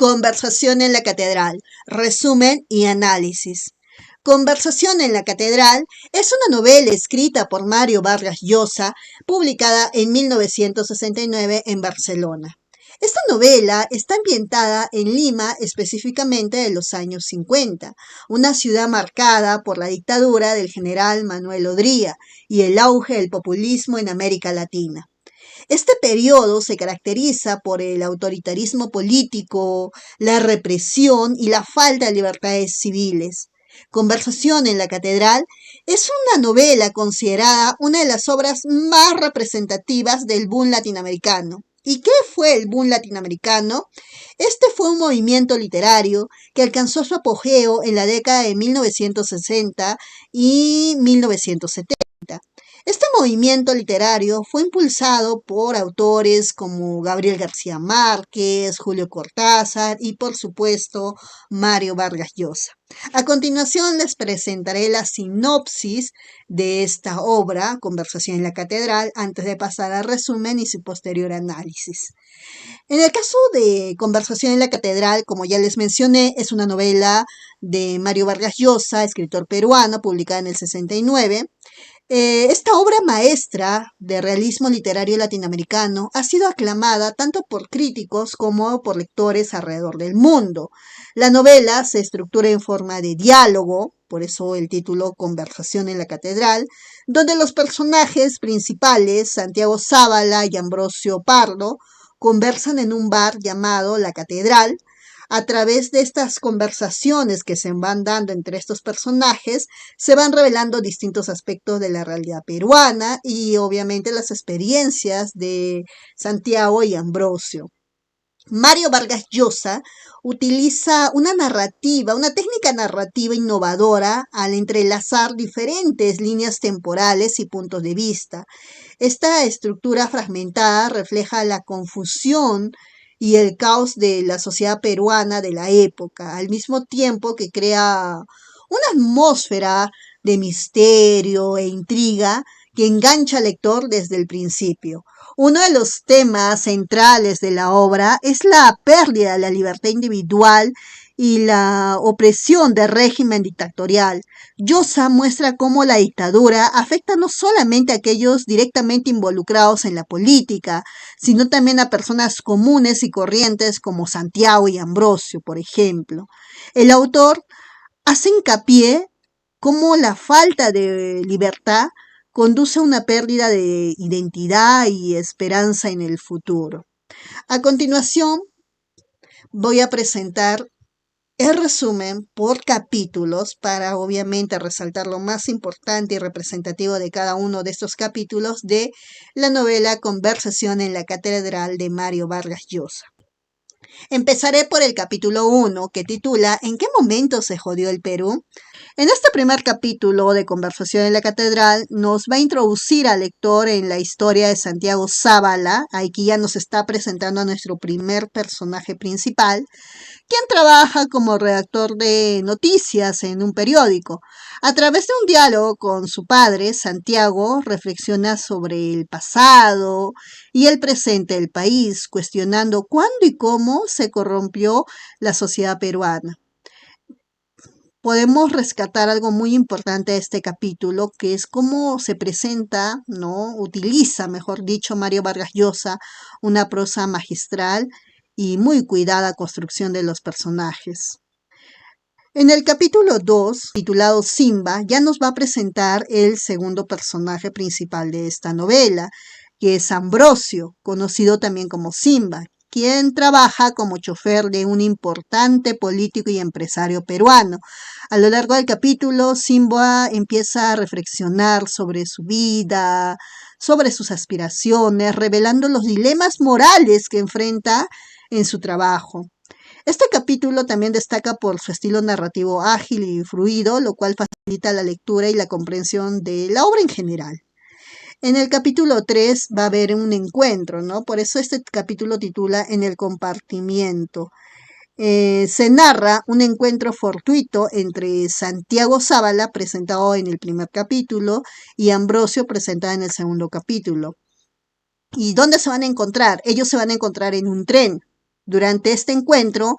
Conversación en la Catedral, resumen y análisis. Conversación en la Catedral es una novela escrita por Mario Vargas Llosa, publicada en 1969 en Barcelona. Esta novela está ambientada en Lima, específicamente en los años 50, una ciudad marcada por la dictadura del general Manuel Odría y el auge del populismo en América Latina. Este periodo se caracteriza por el autoritarismo político, la represión y la falta de libertades civiles. Conversación en la Catedral es una novela considerada una de las obras más representativas del boom latinoamericano. ¿Y qué fue el boom latinoamericano? Este fue un movimiento literario que alcanzó su apogeo en la década de 1960 y 1970. Este movimiento literario fue impulsado por autores como Gabriel García Márquez, Julio Cortázar y, por supuesto, Mario Vargas Llosa. A continuación les presentaré la sinopsis de esta obra, Conversación en la Catedral, antes de pasar al resumen y su posterior análisis. En el caso de Conversación en la Catedral, como ya les mencioné, es una novela de Mario Vargas Llosa, escritor peruano, publicada en el 69. Esta obra maestra de realismo literario latinoamericano ha sido aclamada tanto por críticos como por lectores alrededor del mundo. La novela se estructura en forma de diálogo, por eso el título Conversación en la Catedral, donde los personajes principales, Santiago Sábala y Ambrosio Pardo, conversan en un bar llamado La Catedral. A través de estas conversaciones que se van dando entre estos personajes, se van revelando distintos aspectos de la realidad peruana y obviamente las experiencias de Santiago y Ambrosio. Mario Vargas Llosa utiliza una técnica narrativa innovadora al entrelazar diferentes líneas temporales y puntos de vista. Esta estructura fragmentada refleja la confusión y el caos de la sociedad peruana de la época, al mismo tiempo que crea una atmósfera de misterio e intriga que engancha al lector desde el principio. Uno de los temas centrales de la obra es la pérdida de la libertad individual y la opresión del régimen dictatorial. Llosa muestra cómo la dictadura afecta no solamente a aquellos directamente involucrados en la política, sino también a personas comunes y corrientes como Santiago y Ambrosio, por ejemplo. El autor hace hincapié cómo la falta de libertad conduce a una pérdida de identidad y esperanza en el futuro. A continuación, voy a presentar el resumen por capítulos para obviamente resaltar lo más importante y representativo de cada uno de estos capítulos de la novela Conversación en la Catedral de Mario Vargas Llosa. Empezaré por el capítulo 1, que titula ¿En qué momento se jodió el Perú? En este primer capítulo de Conversación en la Catedral nos va a introducir al lector en la historia de Santiago Sábala. Aquí ya nos está presentando a nuestro primer personaje principal, quien trabaja como redactor de noticias en un periódico. A través de un diálogo con su padre, Santiago reflexiona sobre el pasado y el presente del país, cuestionando cuándo y cómo se corrompió la sociedad peruana. Podemos rescatar algo muy importante de este capítulo, que es cómo se presenta, ¿no? Utiliza, mejor dicho, Mario Vargas Llosa, una prosa magistral y muy cuidada construcción de los personajes. En el capítulo 2, titulado Simba, ya nos va a presentar el segundo personaje principal de esta novela, que es Ambrosio, conocido también como Simba, quien trabaja como chofer de un importante político y empresario peruano. A lo largo del capítulo, Simba empieza a reflexionar sobre su vida, sobre sus aspiraciones, revelando los dilemas morales que enfrenta en su trabajo. Este capítulo también destaca por su estilo narrativo ágil y fluido, lo cual facilita la lectura y la comprensión de la obra en general. En el capítulo 3 va a haber un encuentro, ¿no? Por eso este capítulo titula En el compartimiento. Se narra un encuentro fortuito entre Santiago Sábala, presentado en el primer capítulo, y Ambrosio, presentado en el segundo capítulo. ¿Y dónde se van a encontrar? Ellos se van a encontrar en un tren. Durante este encuentro,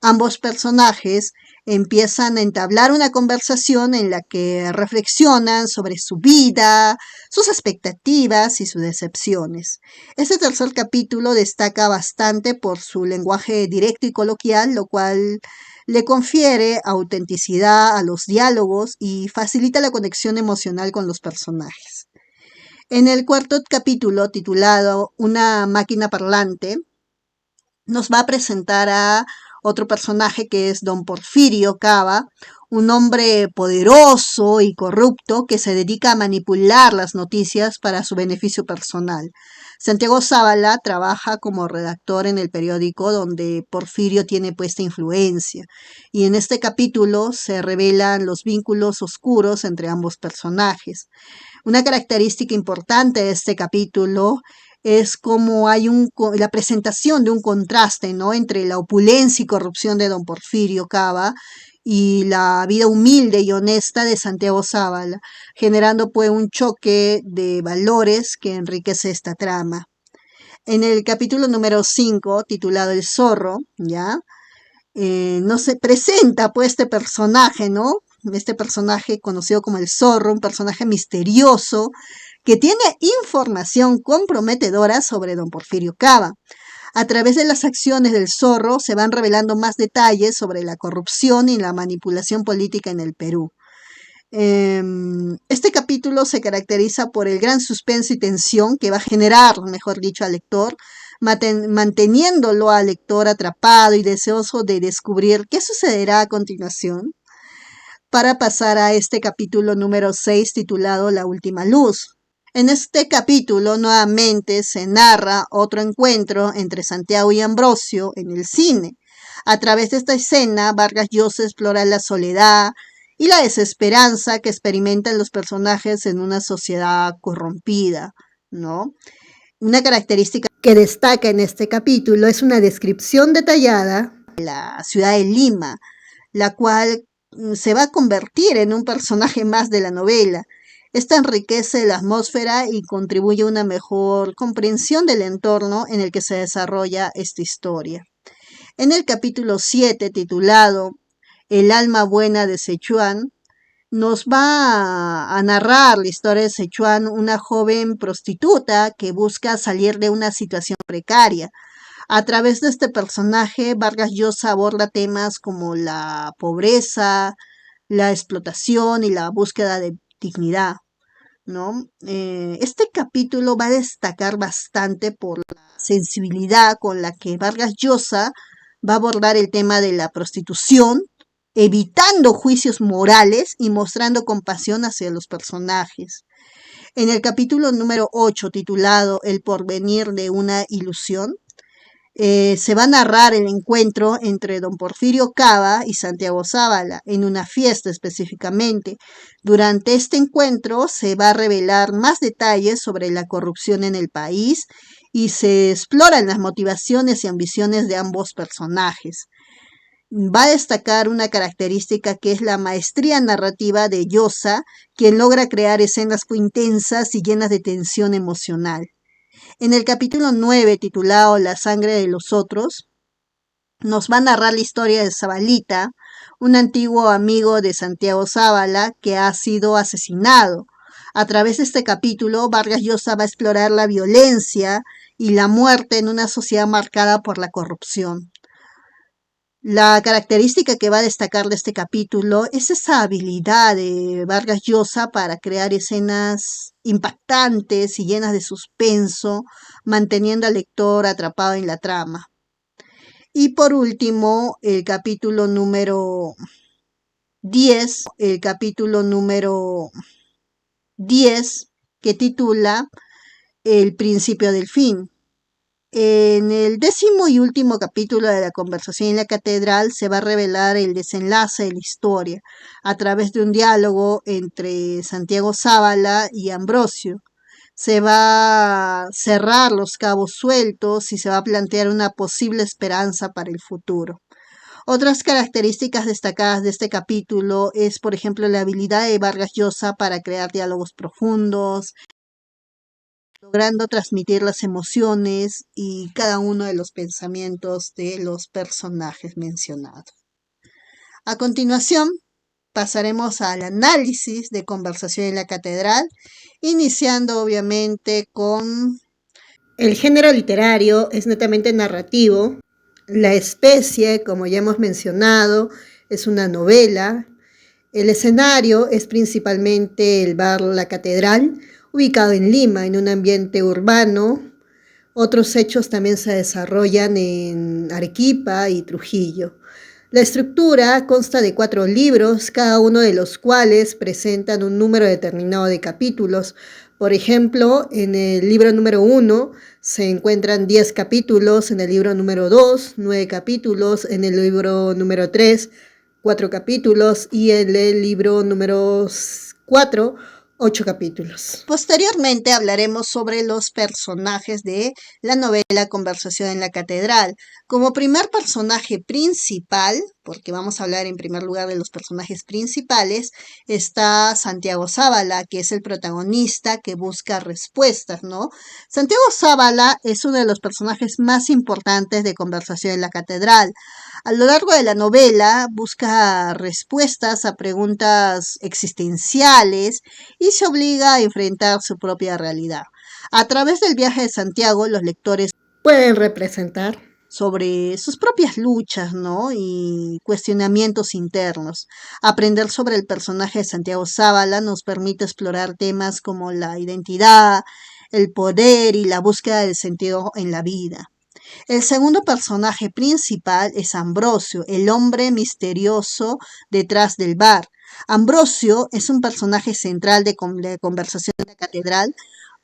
ambos personajes empiezan a entablar una conversación en la que reflexionan sobre su vida, sus expectativas y sus decepciones. Este tercer capítulo destaca bastante por su lenguaje directo y coloquial, lo cual le confiere autenticidad a los diálogos y facilita la conexión emocional con los personajes. En el cuarto capítulo, titulado Una máquina parlante, nos va a presentar a otro personaje que es don Porfirio Cava, un hombre poderoso y corrupto que se dedica a manipular las noticias para su beneficio personal. Santiago Zavala trabaja como redactor en el periódico donde Porfirio tiene puesta influencia, y en este capítulo se revelan los vínculos oscuros entre ambos personajes. Una característica importante de este capítulo es como hay la presentación de un contraste, ¿no?, entre la opulencia y corrupción de don Porfirio Cava y la vida humilde y honesta de Santiago Zavala, generando pues un choque de valores que enriquece esta trama. En el capítulo número 5, titulado El Zorro, ¿ya? No se presenta pues este personaje, ¿no? Este personaje conocido como el Zorro, un personaje misterioso que tiene información comprometedora sobre don Porfirio Cava. A través de las acciones del Zorro se van revelando más detalles sobre la corrupción y la manipulación política en el Perú. Este capítulo se caracteriza por el gran suspenso y tensión que va a generar, mejor dicho, al lector, manteniéndolo al lector atrapado y deseoso de descubrir qué sucederá a continuación, para pasar a este capítulo número 6 titulado La Última Luz. En este capítulo nuevamente se narra otro encuentro entre Santiago y Ambrosio en el cine. A través de esta escena, Vargas Llosa explora la soledad y la desesperanza que experimentan los personajes en una sociedad corrompida, ¿no? Una característica que destaca en este capítulo es una descripción detallada de la ciudad de Lima, la cual se va a convertir en un personaje más de la novela. Esta enriquece la atmósfera y contribuye a una mejor comprensión del entorno en el que se desarrolla esta historia. En el capítulo 7, titulado El alma buena de Sichuan, nos va a narrar la historia de Sichuan, una joven prostituta que busca salir de una situación precaria. A través de este personaje, Vargas Llosa aborda temas como la pobreza, la explotación y la búsqueda de dignidad, ¿no? Este capítulo va a destacar bastante por la sensibilidad con la que Vargas Llosa va a abordar el tema de la prostitución, evitando juicios morales y mostrando compasión hacia los personajes. En el capítulo número 8, titulado El porvenir de una ilusión, se va a narrar el encuentro entre don Porfirio Cava y Santiago Zavala, en una fiesta específicamente. Durante este encuentro se va a revelar más detalles sobre la corrupción en el país y se exploran las motivaciones y ambiciones de ambos personajes. Va a destacar una característica que es la maestría narrativa de Llosa, quien logra crear escenas intensas y llenas de tensión emocional. En el capítulo 9, titulado La sangre de los otros, nos va a narrar la historia de Zabalita, un antiguo amigo de Santiago Zavala que ha sido asesinado. A través de este capítulo, Vargas Llosa va a explorar la violencia y la muerte en una sociedad marcada por la corrupción. La característica que va a destacar de este capítulo es esa habilidad de Vargas Llosa para crear escenas impactantes y llenas de suspenso, manteniendo al lector atrapado en la trama. Y por último, el capítulo número 10, que titula El principio del fin. En el 10º y último capítulo de La conversación en la catedral se va a revelar el desenlace de la historia a través de un diálogo entre Santiago Zavala y Ambrosio. Se va a cerrar los cabos sueltos y se va a plantear una posible esperanza para el futuro. Otras características destacadas de este capítulo es, por ejemplo, la habilidad de Vargas Llosa para crear diálogos profundos, logrando transmitir las emociones y cada uno de los pensamientos de los personajes mencionados. A continuación, pasaremos al análisis de Conversación en la Catedral, iniciando obviamente con el género literario, es netamente narrativo. La especie, como ya hemos mencionado, es una novela. El escenario es principalmente el bar La Catedral, ubicado en Lima, en un ambiente urbano. Otros hechos también se desarrollan en Arequipa y Trujillo. La estructura consta de 4 libros, cada uno de los cuales presentan un número determinado de capítulos. Por ejemplo, en el libro número 1 se encuentran 10 capítulos, en el libro número 2, 9 capítulos, en el libro número 3, 4 capítulos y en el libro número 4, 8 capítulos. Posteriormente hablaremos sobre los personajes de la novela Conversación en la Catedral. Como primer personaje principal, porque vamos a hablar en primer lugar de los personajes principales, está Santiago Zavala, que es el protagonista que busca respuestas, ¿no? Santiago Zavala es uno de los personajes más importantes de Conversación en la Catedral. A lo largo de la novela busca respuestas a preguntas existenciales y se obliga a enfrentar su propia realidad. A través del viaje de Santiago, los lectores pueden representar sobre sus propias luchas, ¿no? Y cuestionamientos internos. Aprender sobre el personaje de Santiago Zavala nos permite explorar temas como la identidad, el poder y la búsqueda del sentido en la vida. El segundo personaje principal es Ambrosio, el hombre misterioso detrás del bar. Ambrosio es un personaje central de Conversación en la Catedral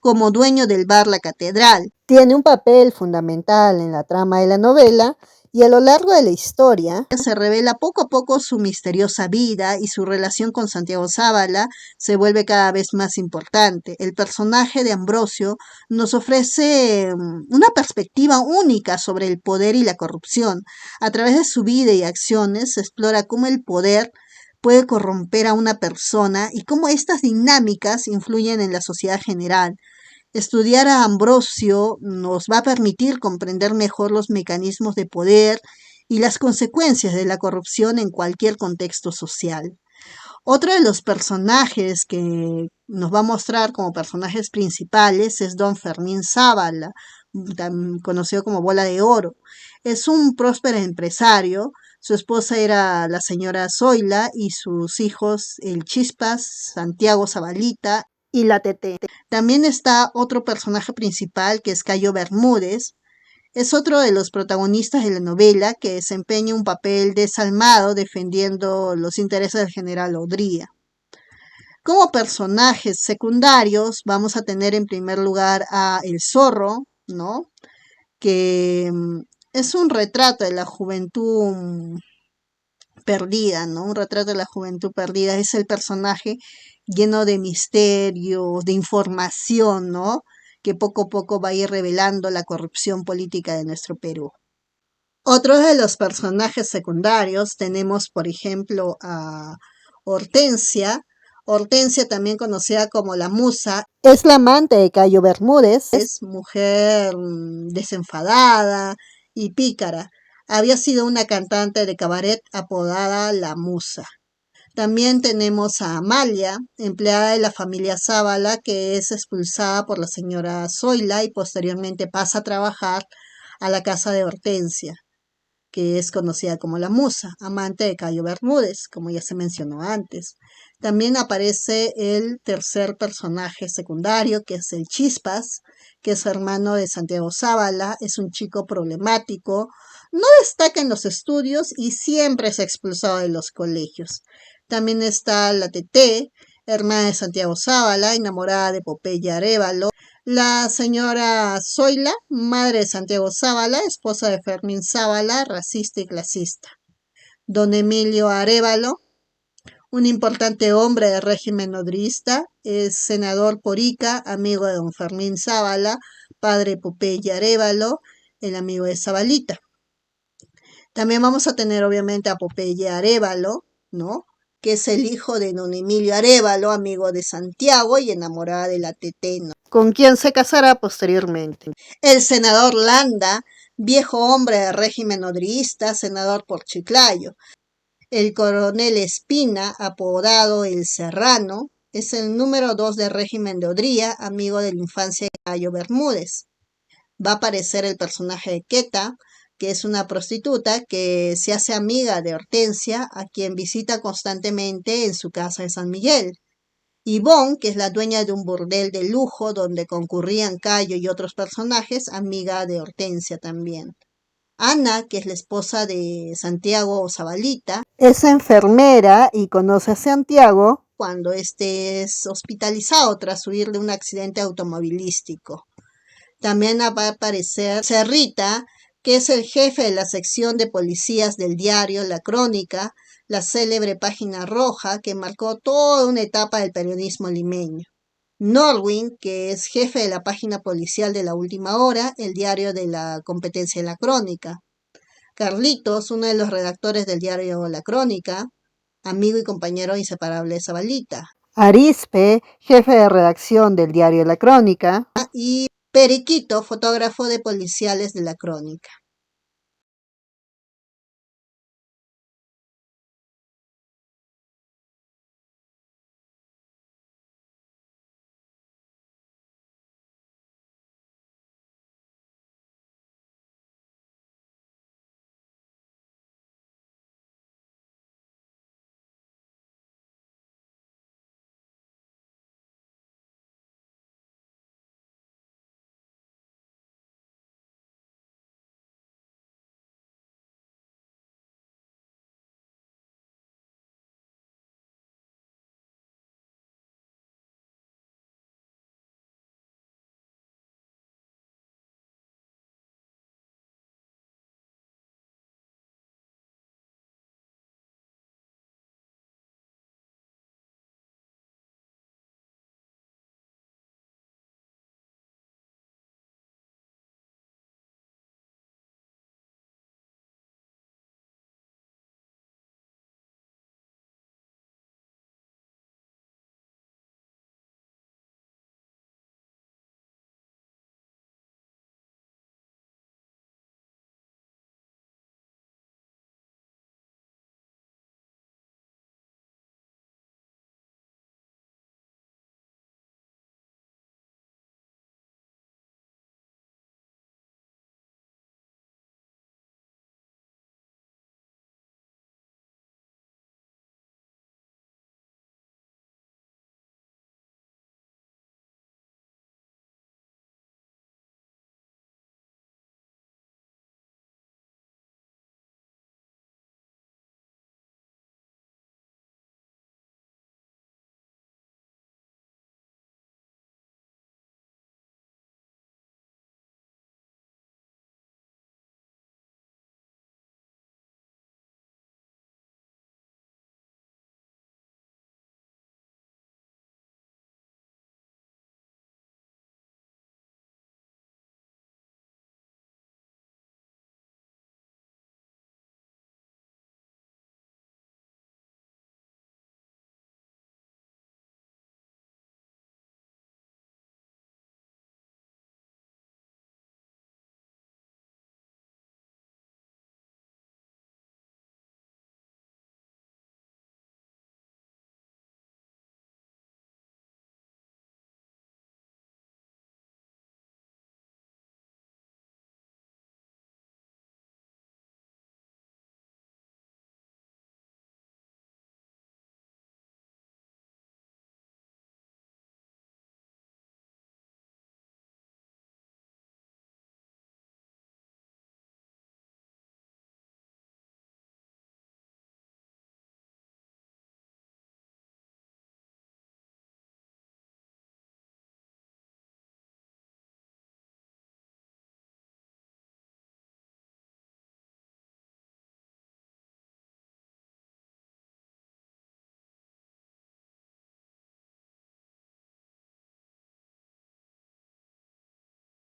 como dueño del bar La Catedral. Tiene un papel fundamental en la trama de la novela y a lo largo de la historia se revela poco a poco su misteriosa vida y su relación con Santiago Zavala se vuelve cada vez más importante. El personaje de Ambrosio nos ofrece una perspectiva única sobre el poder y la corrupción. A través de su vida y acciones se explora cómo el poder puede corromper a una persona y cómo estas dinámicas influyen en la sociedad general. Estudiar a Ambrosio nos va a permitir comprender mejor los mecanismos de poder y las consecuencias de la corrupción en cualquier contexto social. Otro de los personajes que nos va a mostrar como personajes principales es don Fermín Zavala, conocido como Bola de Oro. Es un próspero empresario. Su esposa era la señora Zoila y sus hijos el Chispas, Santiago Zabalita y la Tete. También está otro personaje principal que es Cayo Bermúdez. Es otro de los protagonistas de la novela que desempeña un papel desalmado defendiendo los intereses del general Odría. Como personajes secundarios vamos a tener en primer lugar a El Zorro, ¿no? Que es un retrato de la juventud perdida, ¿no? Un retrato de la juventud perdida. Es el personaje lleno de misterios, de información, ¿no? Que poco a poco va a ir revelando la corrupción política de nuestro Perú. Otros de los personajes secundarios tenemos, por ejemplo, a Hortensia. Hortensia, también conocida como la Musa, es la amante de Cayo Bermúdez. Es mujer desenfadada y pícara. Había sido una cantante de cabaret apodada La Musa. También tenemos a Amalia, empleada de la familia Zavala, que es expulsada por la señora Zoila y posteriormente pasa a trabajar a la casa de Hortensia, que es conocida como la Musa, amante de Cayo Bermúdez, como ya se mencionó antes. También aparece el tercer personaje secundario, que es el Chispas, que es hermano de Santiago Zavala, es un chico problemático, no destaca en los estudios y siempre es expulsado de los colegios. También está la Tete, hermana de Santiago Zavala, enamorada de Popeye Arévalo. La señora Zoila, madre de Santiago Zavala, esposa de Fermín Zavala, racista y clasista. Don Emilio Arévalo, un importante hombre del régimen odrista, es senador por Ica, amigo de don Fermín Zavala, padre de Popeye Arévalo, el amigo de Zabalita. También vamos a tener obviamente a Popeye Arévalo, ¿no? que es el hijo de don Emilio Arévalo, amigo de Santiago y enamorada de la Teteno, con quien se casará posteriormente. El senador Landa, viejo hombre de régimen odrioísta, senador por Chiclayo. El coronel Espina, apodado El Serrano, es el número 2 del régimen de Odría, amigo de la infancia de Cayo Bermúdez. Va a aparecer el personaje de Queta, que es una prostituta que se hace amiga de Hortensia, a quien visita constantemente en su casa de San Miguel. Yvonne, que es la dueña de un burdel de lujo donde concurrían Cayo y otros personajes, amiga de Hortensia también. Ana, que es la esposa de Santiago Zabalita, es enfermera y conoce a Santiago cuando éste es hospitalizado tras huir de un accidente automovilístico. También va a aparecer Cerrita, que es el jefe de la sección de policías del diario La Crónica, la célebre página roja que marcó toda una etapa del periodismo limeño. Norwin, que es jefe de la página policial de La Última Hora, el diario de la competencia de La Crónica. Carlitos, uno de los redactores del diario La Crónica, amigo y compañero inseparable de Zabalita. Arispe, jefe de redacción del diario La Crónica. Y Periquito, fotógrafo de policiales de La Crónica.